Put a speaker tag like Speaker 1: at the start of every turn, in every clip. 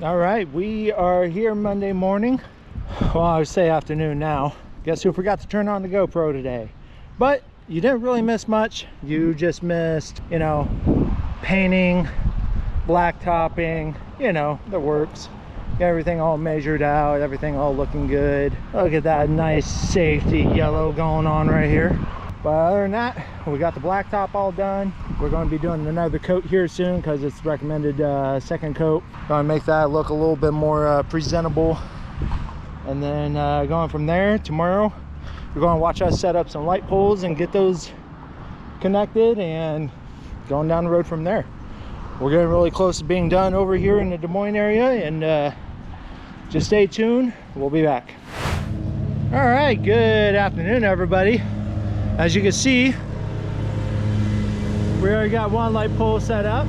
Speaker 1: All right, we are here Monday morning. Well, I would say afternoon now. Guess who forgot to turn on the GoPro today? But you didn't really miss much. You just missed, you know, painting, blacktopping, you know, the works. Got everything all measured out, everything all looking good. Look at that nice safety yellow going on right here. But other than that, we got the blacktop all done. We're going to be doing another coat here soon because it's recommended second coat. Going to make that look a little bit more presentable. And then going from there, tomorrow, you're going to watch us set up some light poles and get those connected and going down the road from there. We're getting really close to being done over here in the Des Moines area, and just stay tuned. We'll be back. All right, good afternoon, everybody. As you can see, we already got one light pole set up.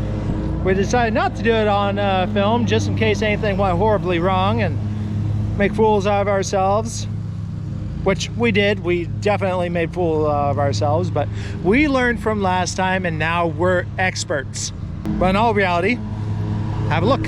Speaker 1: We decided not to do it on film just in case anything went horribly wrong and make fools out of ourselves, which we did. We definitely made fools of ourselves, but we learned from last time and now we're experts. But in all reality, have a look.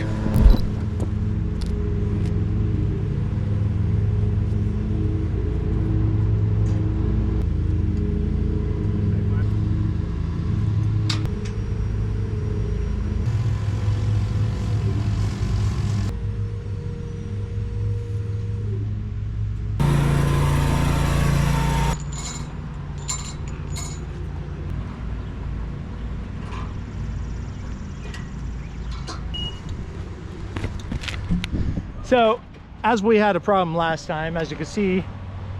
Speaker 1: So, as we had a problem last time, as you can see,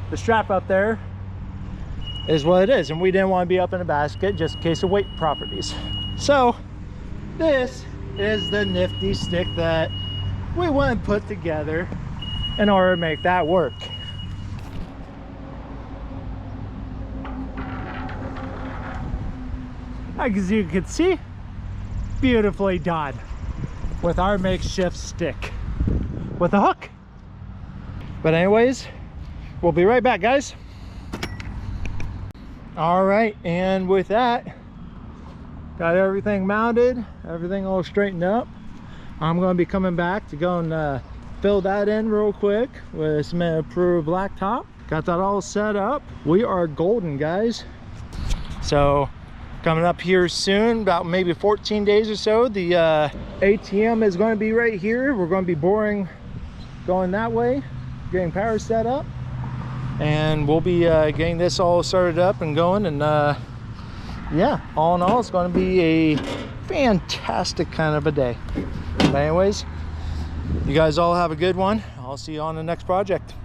Speaker 1: the strap up there is what it is, and we didn't want to be up in a basket just in case of weight properties. So, this is the nifty stick that we went and put together in order to make that work. As you can see, beautifully done with our makeshift stick with a hook. But anyways, we'll be right back, guys. All right, and with that, got everything mounted, everything all straightened up. I'm going to be coming back to go and fill that in real quick with some approved blacktop. Got that all set up. We are golden, guys. So coming up here soon, about maybe 14 days or so, the ATM is going to be right here. We're going to be boring going that way, getting power set up, and we'll be getting this all started up and going. And yeah, all in all, it's going to be a fantastic kind of a day. But anyways, you guys all have a good one. I'll see you on the next project.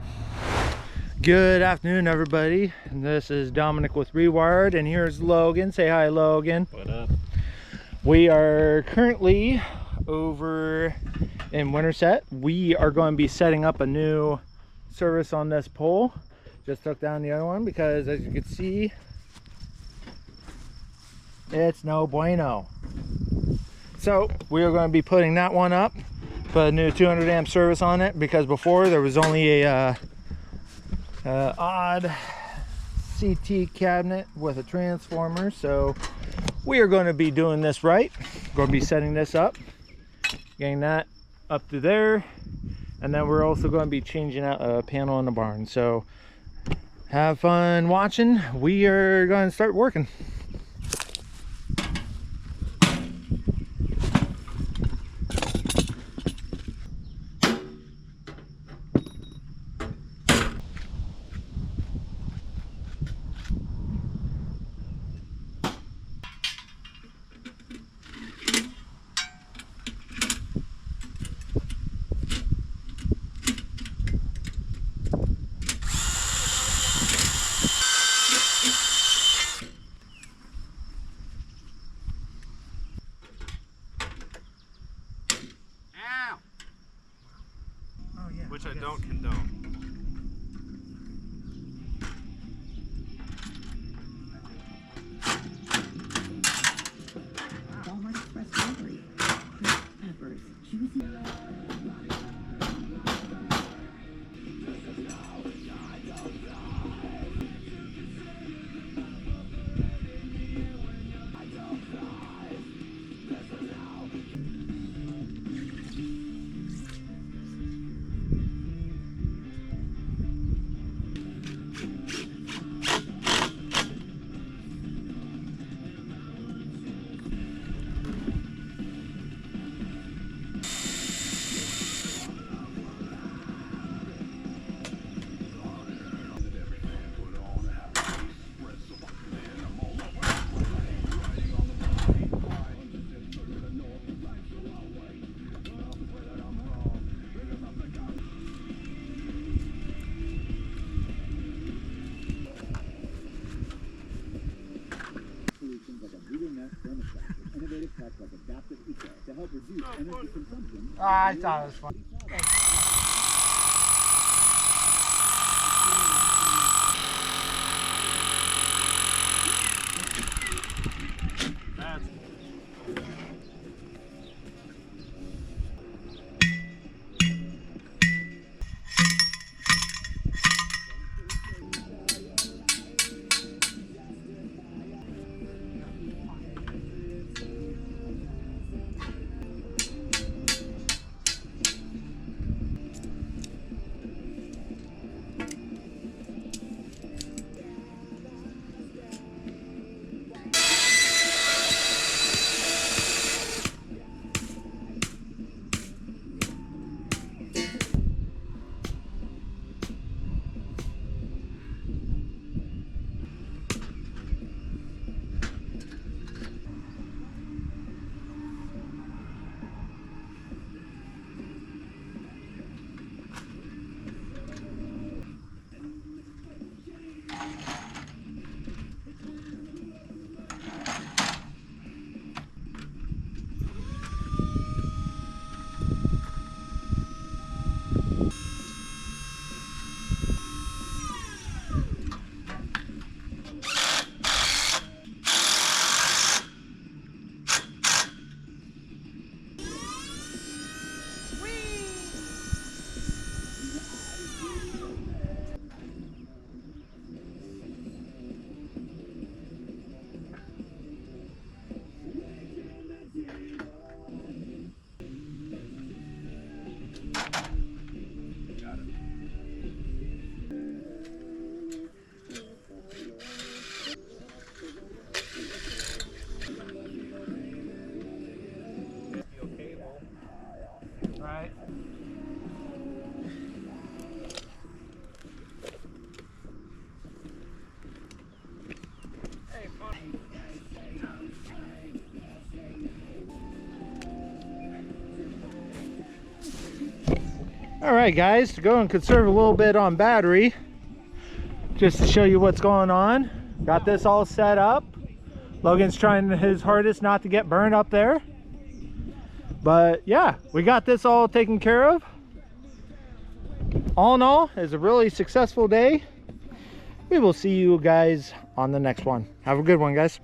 Speaker 1: Good afternoon, everybody. This is Dominic with Rewired, and here's Logan. Say hi, Logan.
Speaker 2: What up?
Speaker 1: We are currently over in Winterset. We are going to be setting up a new service on this pole. Just took down the other one because, as you can see, it's no bueno. So we are going to be putting that one up, put a new 200 amp service on it, because before there was only a odd CT cabinet with a transformer. So we are going to be doing this right. We're going to be setting this up, getting that up to there, and then we're also going to be changing out a panel in the barn. So have fun watching. We are going to start working.
Speaker 2: Which I don't condone.
Speaker 3: Walmart Express delivery. Crisp peppers, juicy.
Speaker 1: I thought it was fun. Right. All right, guys, to go and conserve a little bit on battery, just to show you what's going on. Got this all set up. Logan's trying his hardest not to get burned up there. But yeah, we got this all taken care of. All in all, it's a really successful day. We will see you guys on the next one. Have a good one, guys.